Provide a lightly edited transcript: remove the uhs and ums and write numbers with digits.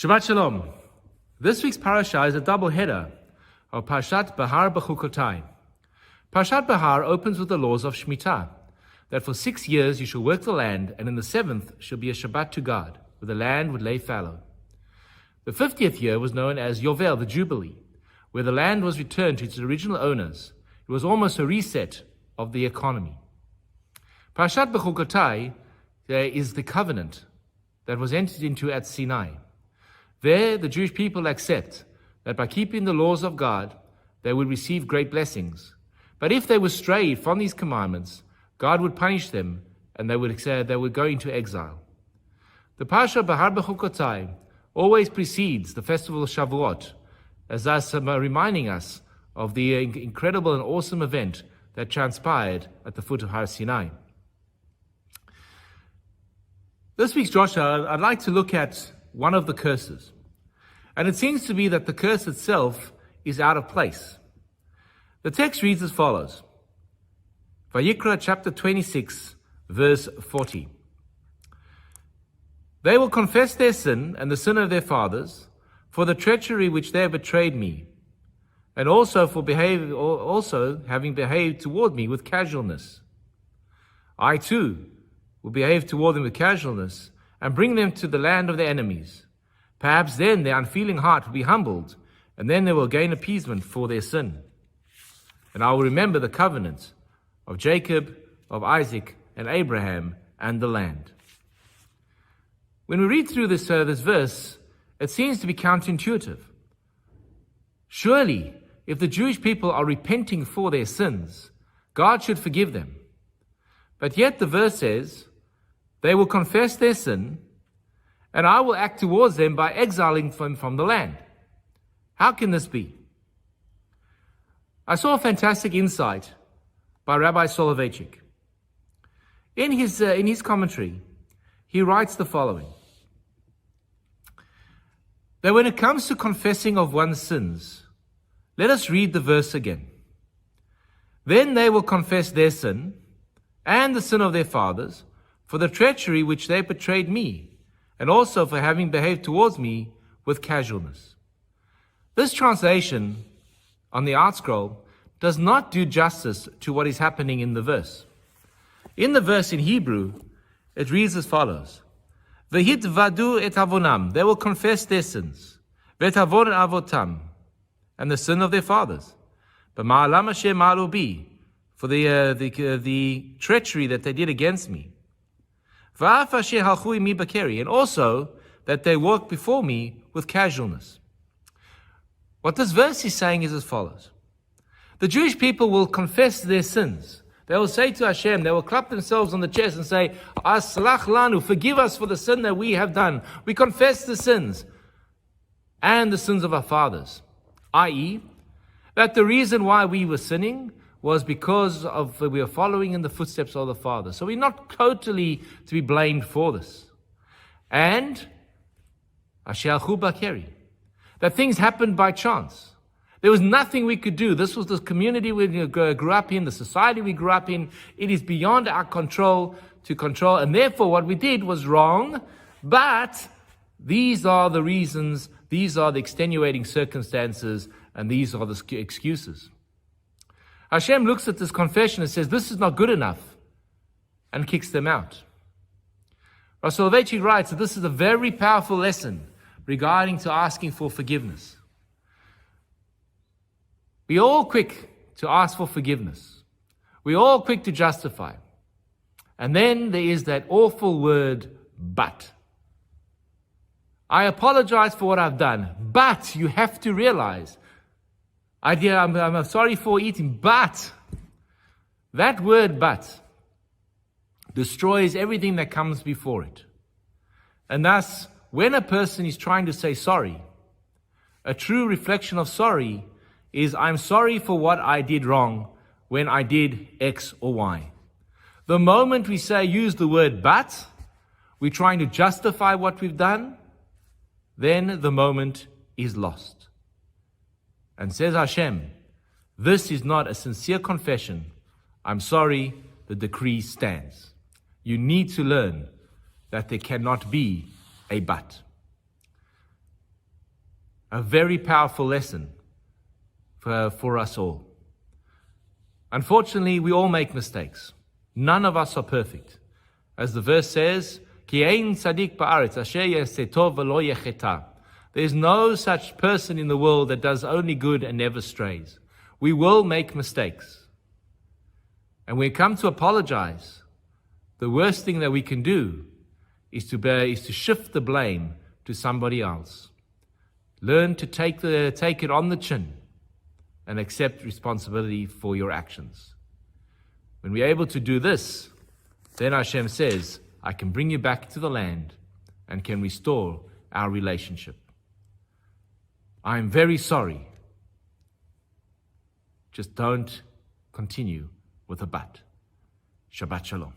Shabbat Shalom. This week's parasha is a double header of Parashat Behar Bechukotai. Parashat Behar opens with the laws of Shemitah, that for 6 years you shall work the land, and in the 7th shall be a Shabbat to God, where the land would lay fallow. The 50th year was known as Yovel, the Jubilee, where the land was returned to its original owners. It was almost a reset of the economy. Parashat Bechukotai is the covenant that was entered into at Sinai. There, the Jewish people accept that by keeping the laws of God, they would receive great blessings. But if they were strayed from these commandments, God would punish them, and they would go into exile. The Parashat Behar Bechukotai always precedes the festival of Shavuot, as thus reminding us of the incredible and awesome event that transpired at the foot of Har Sinai. This week's Joshua, I'd like to look at one of the curses. And it seems to be that the curse itself is out of place. The text reads as follows. Vayikra chapter 26, verse 40. They will confess their sin and the sin of their fathers for the treachery which they have betrayed me, and also for having behaved toward me with casualness. I too will behave toward them with casualness and bring them to the land of their enemies. Perhaps then their unfeeling heart will be humbled, and then they will gain appeasement for their sin. And I will remember the covenant of Jacob, of Isaac, and Abraham, and the land. When we read through this verse, it seems to be counterintuitive. Surely, if the Jewish people are repenting for their sins, God should forgive them. But yet the verse says, they will confess their sin, and I will act towards them by exiling them from the land. How can this be? I saw a fantastic insight by Rabbi Soloveitchik. In his commentary, he writes the following: that when it comes to confessing of one's sins, let us read the verse again. Then they will confess their sin and the sin of their fathers for the treachery which they betrayed me, and also for having behaved towards me with casualness. This translation on the art scroll does not do justice to what is happening in the verse. In the verse in Hebrew, it reads as follows: V'hitvadu et avonam, they will confess their sins, v'etavon avotam, and the sin of their fathers, b'ma'alam asher ma'alu bi, for the treachery that they did against me, v'af asher halchu imi bakeri, and also that they walked before me with casualness. What this verse is saying is as follows: the Jewish people will confess their sins. They will say to Hashem, they will clap themselves on the chest and say, Aslach lanu, forgive us for the sin that we have done. We confess the sins and the sins of our fathers. I.e., that the reason why we were sinning was because we were following in the footsteps of the Father. So we're not totally to be blamed for this. And Asher Alchu Bakeri, that things happened by chance. There was nothing we could do. This was the community we grew up in, the society we grew up in. It is beyond our control to control, and therefore what we did was wrong, but these are the reasons, these are the extenuating circumstances, and these are the excuses. Hashem looks at this confession and says, this is not good enough, and kicks them out. Rabbi Soloveitchik writes that this is a very powerful lesson regarding to asking for forgiveness. We're all quick to ask for forgiveness. We're all quick to justify. And then there is that awful word, but. I apologize for what I've done, but you have to realize, I'm sorry for eating, but that word but destroys everything that comes before it. And thus, when a person is trying to say sorry, a true reflection of sorry is, I'm sorry for what I did wrong when I did X or Y. The moment we use the word but, we're trying to justify what we've done, then the moment is lost. And says Hashem, this is not a sincere confession. I'm sorry, the decree stands. You need to learn that there cannot be a but. A very powerful lesson for us all. Unfortunately, we all make mistakes. None of us are perfect. As the verse says, Ki ein tzadik ba'aretz asher yaseh tov v'lo yecheta. There's no such person in the world that does only good and never strays. We will make mistakes. And when we come to apologize, the worst thing that we can do is to shift the blame to somebody else. Learn to take it on the chin and accept responsibility for your actions. When we're able to do this, then Hashem says, I can bring you back to the land and can restore our relationship. I am very sorry. Just don't continue with a but. Shabbat Shalom.